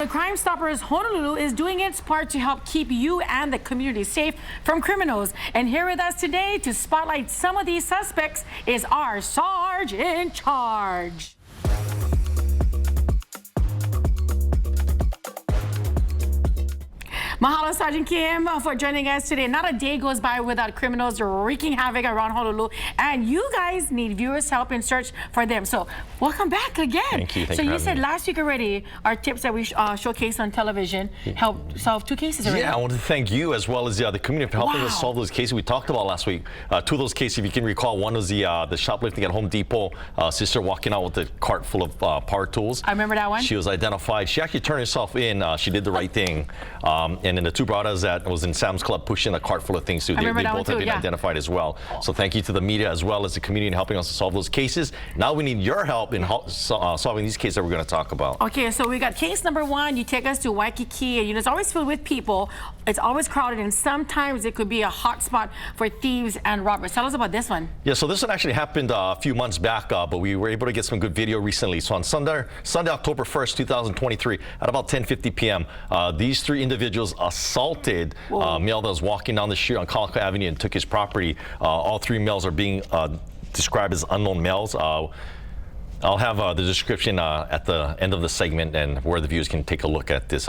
CrimeStoppers Honolulu is doing its part to help keep you and the community safe from criminals. And here with us today to spotlight some of these suspects is our Sarge in charge. Mahalo, Sergeant Kim, for joining us today. Not a day goes by without criminals wreaking havoc around Honolulu, and you guys need viewers' help in search for them. So, welcome back again. Thank you. So you said last week already, our tips that we showcased on television helped solve 2 cases already. Yeah, I want to thank you as well as the community for helping us solve those cases we talked about last week. 2 of those cases, if you can recall, one was the shoplifting at Home Depot, sister walking out with a cart full of power tools. I remember that one. She was identified. She actually turned herself in. She did the right thing. And then the 2 brothers that was in Sam's Club pushing a cart full of things too. They both have been identified as well. So thank you to the media as well as the community in helping us to solve those cases. Now we need your help in solving these cases that we're going to talk about. Okay, so we got case number 1. You take us to Waikiki, and you know, it's always filled with people. It's always crowded, and sometimes it could be a hot spot for thieves and robbers. Tell us about this one. Yeah, so this one actually happened a few months back, but we were able to get some good video recently. So on Sunday, October 1st, 2023, at about 10:50 p.m., these 3 individuals assaulted a male that was walking down the street on Kalaka Avenue and took his property. All 3 males are being described as unknown males. I'll have the description at the end of the segment and where the viewers can take a look at this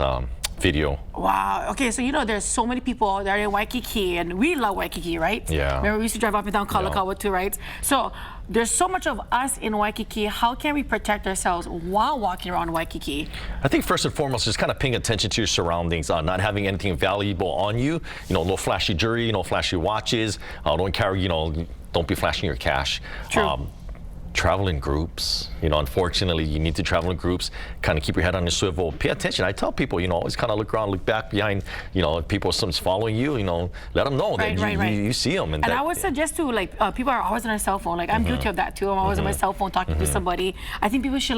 video. Wow. Okay, so you know there's so many people there in Waikiki, and we love Waikiki, right? Yeah. Remember we used to drive up and down Kalakaua with 2 rides. So there's so much of us in Waikiki. How can we protect ourselves while walking around Waikiki? I think first and foremost, just kind of paying attention to your surroundings, not having anything valuable on you. You know, no flashy jewelry, no flashy watches. Don't carry, don't be flashing your cash. True. Travel in groups. Unfortunately, you need to travel in groups. Kind of keep your head on your swivel. Pay attention. I tell people, always kind of look around, look back behind. If people, someone's following you, let them know that you see them. And I would suggest to people are always on their cell phone. Like I'm guilty of that too. I'm always on my cell phone talking to somebody. I think people should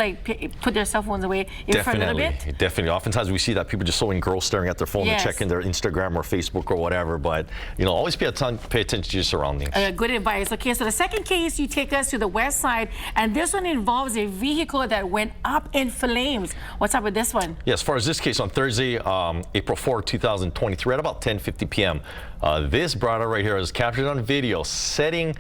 put their cell phones away for a little bit. Definitely. Oftentimes we see that people just so engrossed staring at their phone and checking their Instagram or Facebook or whatever. But always pay attention to your surroundings. Good advice. Okay, so the second case, you take us to the west side. And this one involves a vehicle that went up in flames. What's up with this one? Yeah, as far as this case, on Thursday, April 4, 2023, at about 10:50 p.m., this brother right here is captured on video setting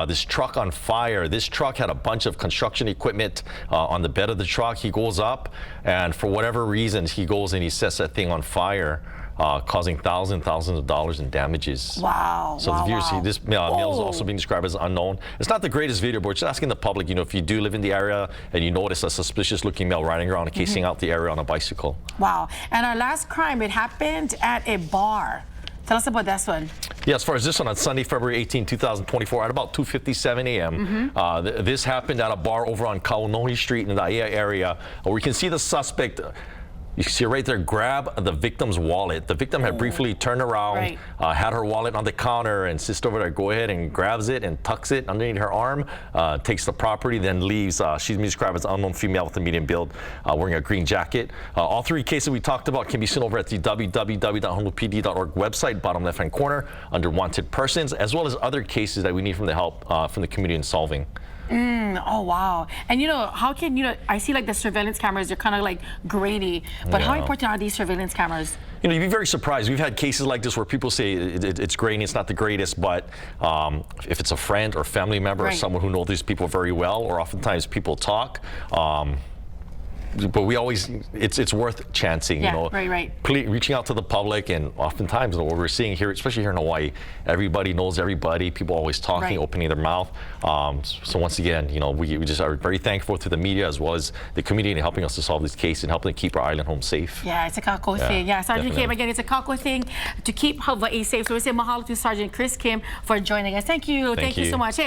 this truck on fire. This truck had a bunch of construction equipment on the bed of the truck. He goes up, and for whatever reasons, he goes and he sets that thing on fire, causing thousands of dollars in damages. Wow. So the viewers see this male is also being described as unknown. It's not the greatest video, but we're just asking the public, if you do live in the area and you notice a suspicious looking male riding around and casing out the area on a bicycle. Wow. And our last crime, it happened at a bar. Tell us about this one. Yeah, as far as this one, on Sunday, February 18, 2024, at about 2:57 a.m., this happened at a bar over on Kaunohi Street in the Aia area, where we can see the suspect. You see right there, grab the victim's wallet. The victim had briefly turned around, had her wallet on the counter, and sister over there go ahead and grabs it and tucks it underneath her arm, takes the property, then leaves. She's been described as an unknown female with a medium build, wearing a green jacket. All 3 cases we talked about can be seen over at the www.honolulupd.org website, bottom left-hand corner, under wanted persons, as well as other cases that we need from the help from the community in solving. Oh, wow. And how can, I see the surveillance cameras, they're kind of grainy, but how important are these surveillance cameras? You'd be very surprised. We've had cases like this where people say it's grainy, it's not the greatest, but if it's a friend or family member or someone who knows these people very well, or oftentimes people talk, but we always, it's worth chancing, reaching out to the public. And oftentimes what we're seeing here, especially here in Hawaii, everybody knows everybody, people always talking, opening their mouth. So once again, we just are very thankful to the media as well as the community helping us to solve this case and helping to keep our island home safe. Yeah, it's a kako thing. Yeah, Sergeant Kim, again, it's a kako thing to keep Hawaii safe. So we say mahalo to Sergeant Chris Kim for joining us. Thank you so much. Hey,